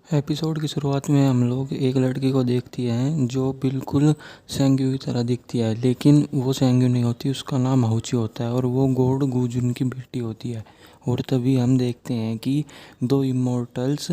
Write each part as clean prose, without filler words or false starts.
Episode की शुरुआत में हम लोग एक लड़की को देखती हैं जो बिल्कुल सेंग्यू की तरह दिखती है, लेकिन वो सेंग्यू नहीं होती। उसका नाम हाउची होता है और वो गॉड गुजुन की बेटी होती है। और तभी हम देखते हैं कि दो इमोर्टल्स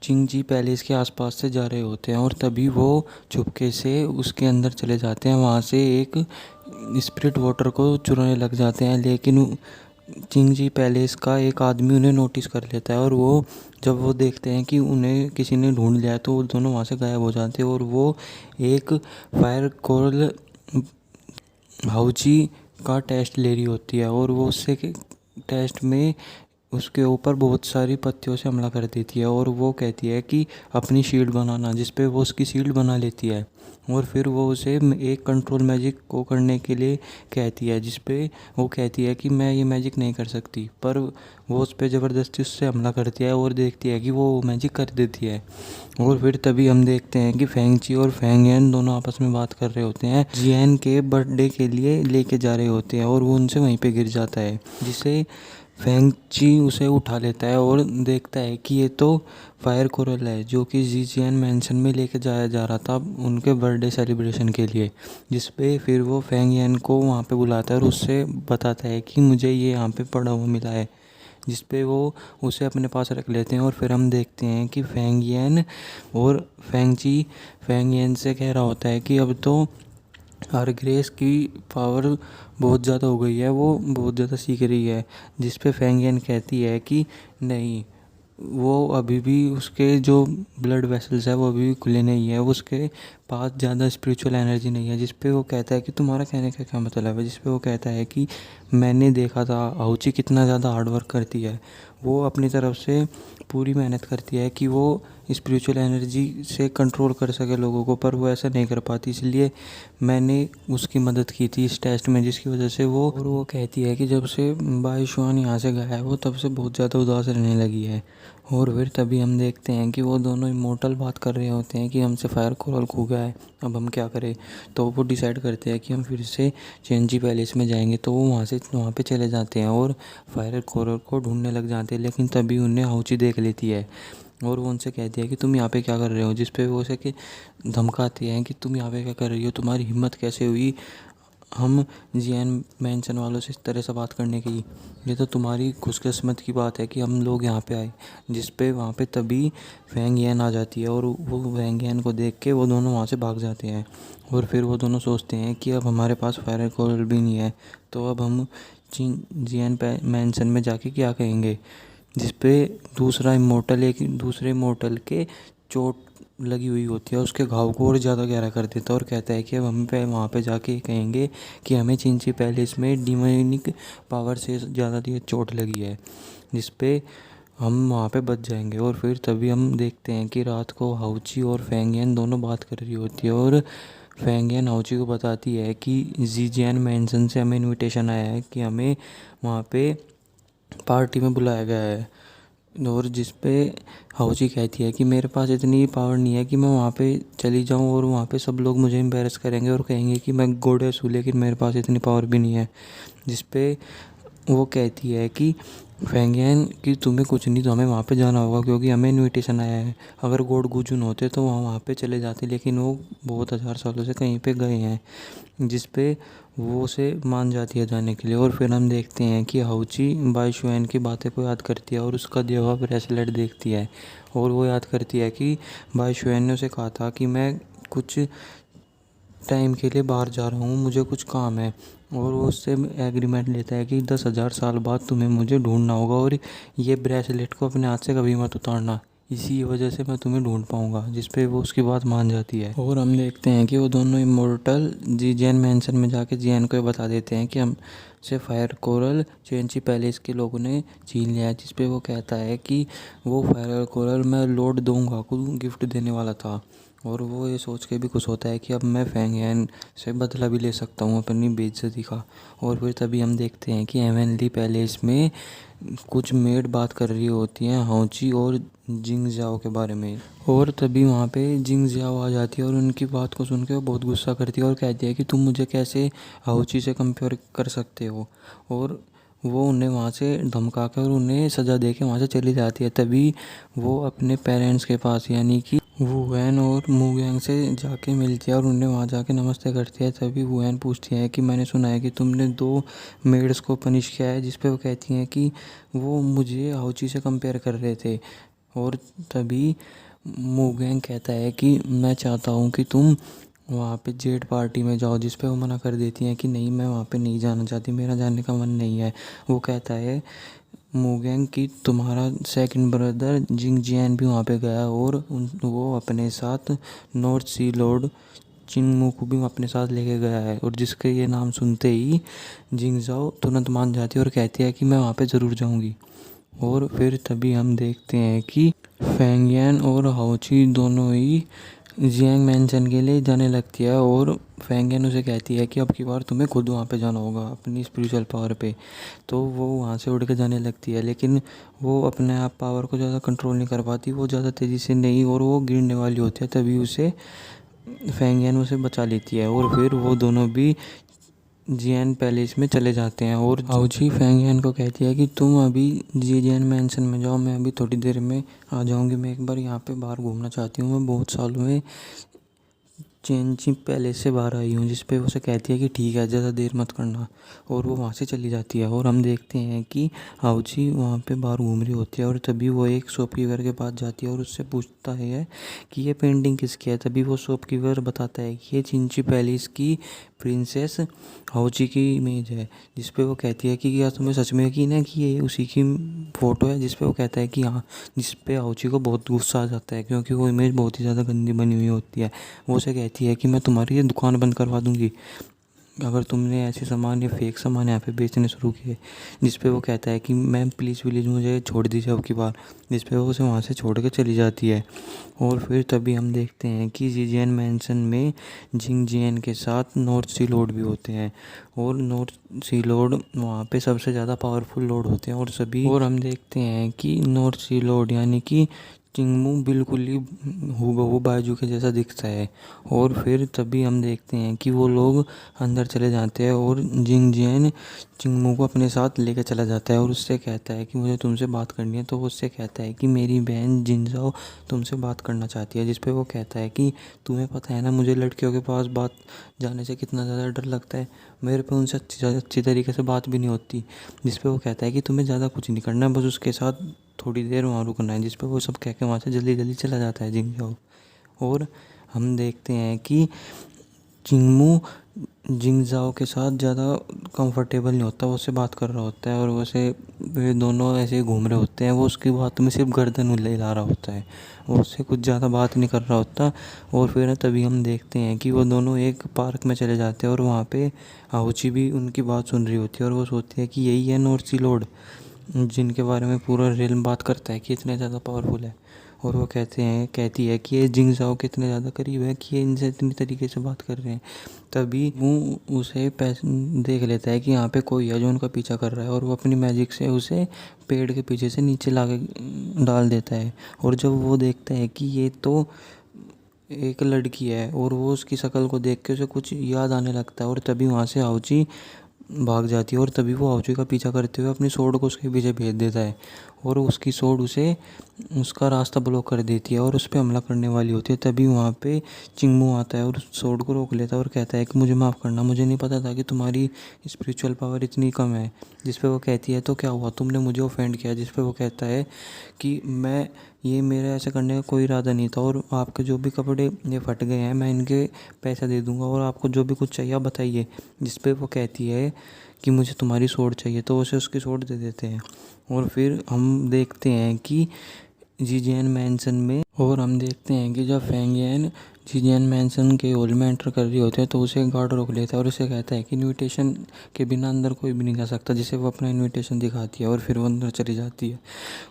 चिंगजी पैलेस के आसपास से जा रहे होते हैं और तभी वो चुपके से उसके अंदर चले जाते हैं। वहाँ से एक स्पिरिट वाटर को चुराने लग जाते हैं, लेकिन चिंगजी पैलेस का एक आदमी उन्हें नोटिस कर लेता है और वो जब वो देखते हैं कि उन्हें किसी ने ढूंढ लिया है तो वो दोनों वहाँ से गायब हो जाते हैं। और वो एक फायर कोरल हाउची का टेस्ट ले रही होती है और वो उससे टेस्ट में उसके ऊपर बहुत सारी पत्तियों से हमला कर देती है और वो कहती है कि अपनी शील्ड बनाना, जिस पे वो उसकी शील्ड बना लेती है। और फिर वो उसे एक कंट्रोल मैजिक को करने के लिए कहती है, जिस पे वो कहती है कि मैं ये मैजिक नहीं कर सकती, पर वो उस पर ज़बरदस्ती उससे हमला करती है और देखती है कि वो मैजिक कर देती है। और फिर तभी हम देखते हैं कि फेंगची और फेंगयन दोनों आपस में बात कर रहे होते हैं, जियान के बर्थडे के लिए लेके जा रहे होते हैं और वो उनसे वहीं पे गिर जाता है, जिसे फेंगची उसे उठा लेता है और देखता है कि ये तो फायर कोरल है जो कि जीजियन मैंशन में लेके जाया जा रहा था उनके बर्थडे सेलिब्रेशन के लिए। जिस पे फिर वो फेंगयन को वहाँ पे बुलाता है और उससे बताता है कि मुझे ये यहाँ पे पड़ा हुआ मिला है, जिस पे वो उसे अपने पास रख लेते हैं। और फिर हम देखते हैं कि फेंगयन और फेंगची फेंगयन से कह रहा होता है कि अब तो और ग्रेस की पावर बहुत ज़्यादा हो गई है, वो बहुत ज़्यादा सीख रही है। जिस पे फेंगियन कहती है कि नहीं, वो अभी भी उसके जो ब्लड वेसल्स है वो अभी भी खुले नहीं है, उसके पास ज़्यादा स्पिरिचुअल एनर्जी नहीं है। जिस पे वो कहता है कि तुम्हारा कहने का क्या मतलब है। जिस पे वो कहता है कि मैंने देखा था आउची कितना ज़्यादा हार्ड वर्क करती है, वो अपनी तरफ से पूरी मेहनत करती है कि वो स्पिरिचुअल एनर्जी से कंट्रोल कर सके लोगों को, पर वो ऐसा नहीं कर पाती, इसलिए मैंने उसकी मदद की थी इस टेस्ट में, जिसकी वजह से वो और वो कहती है कि जब से बाईशुआन यहाँ से गया है वो तब से बहुत ज़्यादा उदास रहने लगी है। और फिर तभी हम देखते हैं कि वो दोनों इमोर्टल बात कर रहे होते हैं कि हमसे फायर कोरल खो गया है, अब हम क्या करें। तो वो डिसाइड करते हैं कि हम फिर से चेंजी पैलेस में जाएंगे। तो वो वहाँ पे चले जाते हैं और फायर कोरल को ढूंढने लग जाते हैं, लेकिन तभी उन्हें हाउची देख लेती है और वो उनसे कहती है कि तुम यहाँ पे क्या कर रहे हो। जिस पे वो उसे कि धमकाते हैं कि तुम यहाँ पे क्या कर रही हो, तुम्हारी हिम्मत कैसे हुई हम जियान मैंशन वालों से इस तरह से बात करने की, ये तो तुम्हारी खुशकिस्मत की बात है कि हम लोग यहाँ पे आए। जिस पे वहाँ पे तभी फेंगयन आ जाती है और वो फेंगयन को देख के वो दोनों वहाँ से भाग जाते हैं। और फिर वो दोनों सोचते हैं कि अब हमारे पास फायर कोरल भी नहीं है, तो अब हम जियान मैंशन में जाके क्या कहेंगे। जिस पे दूसरा इमोर्टल एक दूसरे इमोर्टल के चोट लगी हुई होती है, उसके घाव को और ज़्यादा गहरा कर देता है और कहता है कि अब हम पे वहाँ पे जाके कहेंगे कि हमें चिंची पैलेस में डिमोनिक पावर से ज़्यादा चोट लगी है, जिस पे हम वहाँ पे बच जाएंगे। और फिर तभी हम देखते हैं कि रात को हाउची और फेंगियन दोनों बात कर रही होती है और फेंगियन हाउची को बताती है कि जीजियन मैंसन से हमें इनविटेशन आया है कि हमें वहाँ पे पार्टी में बुलाया गया है। और जिस पे हाउची कहती है कि मेरे पास इतनी पावर नहीं है कि मैं वहाँ पे चली जाऊँ और वहाँ पे सब लोग मुझे एम्बेरस करेंगे और कहेंगे कि मैं गॉडेस हूँ, लेकिन मेरे पास इतनी पावर भी नहीं है। जिस पे वो कहती है कि फेंगियन कि तुम्हें कुछ नहीं, तो हमें वहाँ पे जाना होगा क्योंकि हमें इनविटेशन आया है। अगर गॉड गुजुन होते तो वहाँ पे चले जाते, लेकिन वो बहुत हज़ार सालों से कहीं पे गए हैं। जिस पे वो उसे मान जाती है जाने के लिए। और फिर हम देखते हैं कि हाउची बाईशुएन की बातें को याद करती है और उसका दिया हुआ ब्रेसलेट देखती है और वो याद करती है कि बाईशुएन ने उसे कहा था कि मैं कुछ टाइम के लिए बाहर जा रहा हूँ, मुझे कुछ काम है। और वो उससे एग्रीमेंट लेता है कि 10,000 साल बाद तुम्हें मुझे ढूंढना होगा और ये ब्रेसलेट को अपने हाथ से कभी मत उतारना, इसी वजह से मैं तुम्हें ढूंढ पाऊंगा। जिस पे वो उसकी बात मान जाती है। और हम देखते हैं कि वो दोनों इमोर्टल जियान मैंशन में जाके जियान को बता देते हैं कि हम से फायर कोरल चेंची पैलेस के लोगों ने छीन लिया है। जिस पे वो कहता है कि वो फायर कोरल मैं लॉर्ड दोंगा को गिफ्ट देने वाला था। और वो ये सोच के भी खुश होता है कि अब मैं फेंगियन से बदला भी ले सकता हूँ अपनी बेइज्जती का। और फिर तभी हम देखते हैं कि हेवनली पैलेस में कुछ मेड बात कर रही होती हैं हाउची और जिंग जाओ के बारे में। और तभी वहाँ पे जिंग जाओ आ जाती है और उनकी बात को सुन के वो बहुत गुस्सा करती है और कहती है कि तुम मुझे कैसे हाउची से कंपेयर कर सकते हो। और वो उन्हें वहाँ से धमका कर और उन्हें सज़ा दे के वहाँ से चली जाती है। तभी वो अपने पेरेंट्स के पास यानी कि वुहेन और मूगयांग से जाके मिलती है और उन्हें वहाँ जाके नमस्ते करती है। तभी वुहेन पूछती है कि मैंने सुना है कि तुमने 2 मेड्स को पनिश किया है, जिस पे वो कहती हैं कि वो मुझे हाउची से कंपेयर कर रहे थे। और तभी मूगयांग कहता है कि मैं चाहता हूँ कि तुम वहाँ पे जेड पार्टी में जाओ, जिस पे वो मना कर देती हैं कि नहीं, मैं वहाँ पे नहीं जाना चाहती, मेरा जाने का मन नहीं है। वो कहता है मूगयांग कि तुम्हारा सेकंड ब्रदर जिंग जियान भी वहाँ पे गया और वो अपने साथ नॉर्थ सी लॉर्ड चिंगमू को भी अपने साथ लेके गया है। और जिसके ये नाम सुनते ही जिंगजाओ तुरंत मान जाती है और कहती है कि मैं वहाँ पे ज़रूर जाऊँगी। और फिर तभी हम देखते हैं कि फेंगियन और हाउची दोनों ही जियांग मैंशन के लिए जाने लगती है और फेंगियन उसे कहती है कि अब की बार तुम्हें खुद वहाँ पे जाना होगा अपनी स्पिरिचुअल पावर पे। तो वो वहाँ से उड़ के जाने लगती है, लेकिन वो अपने आप पावर को ज़्यादा कंट्रोल नहीं कर पाती, वो ज़्यादा तेज़ी से नहीं, और वो गिरने वाली होती है। तभी उसे फेंगियन उसे बचा लेती है और फिर वो दोनों भी जियान पैलेस में चले जाते हैं। और हाउची फेंगियन को कहती है कि तुम अभी जियान मैंशन में जाओ, मैं अभी थोड़ी देर में आ जाऊंगी, मैं एक बार यहाँ पे बाहर घूमना चाहती हूँ, मैं बहुत सालों में चेंची पैलेस से बाहर आई हूँ। जिस पे उसे कहती है कि ठीक है, ज़्यादा देर मत करना। और वो वहाँ से चली जाती है और हम देखते हैं कि हाउची वहाँ पे बाहर घूम रही होती है और तभी वो एक शॉपकीपर के पास जाती है और उससे पूछता है कि ये पेंटिंग किसकी है। तभी वो शॉपकीपर बताता है कि ये चिंची पैलेस की प्रिंसेस हाउची की इमेज है। जिस पे वो कहती है कि क्या तुम्हें सच में यकीन है कि ये उसी की फ़ोटो है। जिस पे वो कहता है कि हाँ। जिस पे हाउची को बहुत गुस्सा आ जाता है क्योंकि वो इमेज बहुत ही ज़्यादा गंदी बनी हुई होती है। वो उसे कहती है कि मैं तुम्हारी ये दुकान बंद करवा दूंगी अगर तुमने ऐसे सामान या फेक सामान यहाँ पे बेचने शुरू किए। जिस पे वो कहता है कि मैम प्लीज़ प्लीज़ मुझे छोड़ दीजिए अब की बार। जिस पे वो उसे वहाँ से छोड़ के चली जाती है। और फिर तभी हम देखते हैं कि जिजियन मैंसन में जिंग जियन के साथ नॉर्थ सी लॉर्ड भी होते हैं और नॉर्थ सी लॉर्ड वहाँ पे सबसे ज़्यादा पावरफुल लॉर्ड होते हैं। और सभी और हम देखते हैं कि नॉर्थ सी लॉर्ड यानी कि चिंगमू बिल्कुल ही हूबहू बाजू के जैसा दिखता है। और फिर तभी हम देखते हैं कि वो लोग अंदर चले जाते हैं और जिंग जियन चिंगमू को अपने साथ लेकर चला जाता है और उससे कहता है कि मुझे तुमसे बात करनी है। तो वो उससे कहता है कि मेरी बहन जिनजाओ तुमसे बात करना चाहती है। जिस पे वो कहता है कि तुम्हें पता है ना मुझे लड़कियों के पास बात जाने से कितना ज़्यादा डर लगता है, मेरे पे उनसे अच्छी तरीके से बात भी नहीं होती। जिस पे वो कहता है कि तुम्हें ज़्यादा कुछ नहीं करना, बस उसके साथ थोड़ी देर वहाँ रुकना है। जिस पे वो सब कह के वहाँ से जल्दी जल्दी चला जाता है जिंगजाओ। और हम देखते हैं कि चिंगमू जिंगजाओ के साथ ज़्यादा कंफर्टेबल नहीं होता, वो उससे बात कर रहा होता है और वैसे वे दोनों ऐसे घूम रहे होते हैं। वो उसकी बात में सिर्फ गर्दन हिला रहा होता है, वो उससे कुछ ज़्यादा बात नहीं कर रहा होता। और फिर तभी हम देखते हैं कि वो दोनों एक पार्क में चले जाते हैं और वहाँ पे हाउची भी उनकी बात सुन रही होती है और वो सोचती है कि यही है नॉर्थ सी लॉर्ड जिनके बारे में पूरा रिल्म बात करता है कि इतने ज़्यादा पावरफुल है। और वो कहती है कि ये जिंगजाओ के इतने ज़्यादा करीब है कि ये इनसे इतनी तरीके से बात कर रहे हैं। तभी वो उसे देख लेता है कि यहाँ पे कोई है जो उनका पीछा कर रहा है और वो अपनी मैजिक से उसे पेड़ के पीछे से नीचे ला के डाल देता है। और जब वो देखता है कि ये तो एक लड़की है और वो उसकी शक्ल को देख के उसे कुछ याद आने लगता है और तभी वहाँ से हाउची भाग जाती है और तभी वो हाउची का पीछा करते हुए अपनी स्वॉर्ड को उसके पीछे भेज देता है और उसकी स्वॉर्ड उसे उसका रास्ता ब्लॉक कर देती है और उस पर हमला करने वाली होती है। तभी वहाँ पे चिंगमू आता है और उस स्वॉर्ड को रोक लेता है और कहता है कि मुझे माफ़ करना, मुझे नहीं पता था कि तुम्हारी स्पिरिचुअल पावर इतनी कम है। जिस पे वो कहती है तो क्या हुआ, तुमने मुझे ऑफेंड किया। जिस पे वो कहता है कि मैं ये मेरा ऐसा करने का कोई इरादा नहीं था और आपके जो भी कपड़े ये फट गए हैं मैं इनके पैसा दे दूंगा और आपको जो भी कुछ चाहिए आप बताइए। जिस पे वो कहती है कि मुझे तुम्हारी स्वॉर्ड चाहिए, तो उसे उसकी स्वॉर्ड दे देते हैं। और फिर हम देखते हैं कि जिजियन मैंसन में और हम देखते हैं कि जब फेंगियन जिजियन मैंसन के हॉल में एंटर कर रही होती है तो उसे गार्ड रोक लेता है और उसे कहता है कि इनविटेशन के बिना अंदर कोई भी नहीं जा सकता। जिसे वो अपना इनविटेशन दिखाती है और फिर वो अंदर चली जाती है।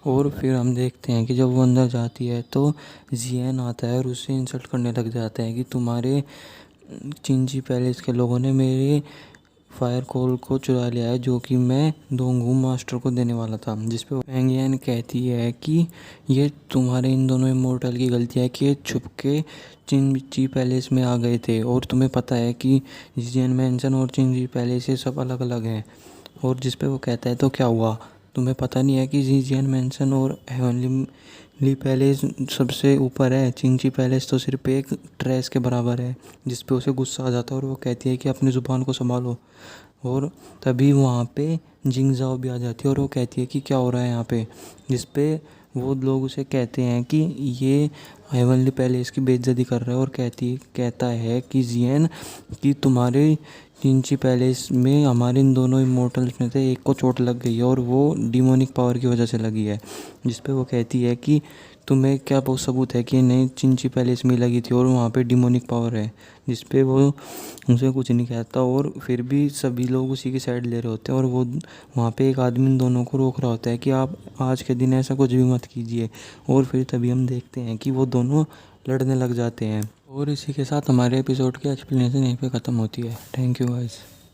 और फिर हम देखते हैं कि जब वो अंदर जाती है तो जियन आता है और उससे इंसल्ट करने लग जाता है कि तुम्हारे चिंची पैलेस के लोगों ने मेरे फायर कोल को चुरा लिया है जो कि मैं दोंगू मास्टर को देने वाला था। जिस पे एंगियन कहती है कि ये तुम्हारे इन दोनों इमोर्टल की गलती है कि ये छुप के चिंची पैलेस में आ गए थे और तुम्हें पता है कि जिजियन मैंसन और चिंची पैलेस ये सब अलग अलग हैं। और जिस पे वो कहता है तो क्या हुआ, तुम्हें पता नहीं है कि जीजियन मैंसन और हेवनली पैलेस सबसे ऊपर है, चिंची पैलेस तो सिर्फ एक ट्रेस के बराबर है। जिस पे उसे गुस्सा आ जाता है और वो कहती है कि अपनी ज़ुबान को संभालो। और तभी वहाँ पे जिंगजाओ भी आ जाती है और वो कहती है कि क्या हो रहा है यहाँ पे। जिस पे वो लोग उसे कहते हैं कि ये हेवनली पैलेस की बेइज्जती कर रहा है और कहता है कि जियन कि तुम्हारे चिंची पैलेस में हमारे इन दोनों इमोर्टल्स में से एक को चोट लग गई है और वो डिमोनिक पावर की वजह से लगी है। जिस पे वो कहती है कि तुम्हें क्या वो सबूत है कि नहीं चिंची पैलेस में लगी थी और वहाँ पे डिमोनिक पावर है। जिस पे वो उसे कुछ नहीं कहता और फिर भी सभी लोग उसी की साइड ले रहे होते हैं और वो वहाँ पे एक आदमी इन दोनों को रोक रहा होता है कि आप आज के दिन ऐसा कुछ भी मत कीजिए। और फिर तभी हम देखते हैं कि वो दोनों लड़ने लग जाते हैं। और इसी के साथ हमारे एपिसोड की एक्सप्लेनेशन यहीं पे ख़त्म होती है। Thank you guys.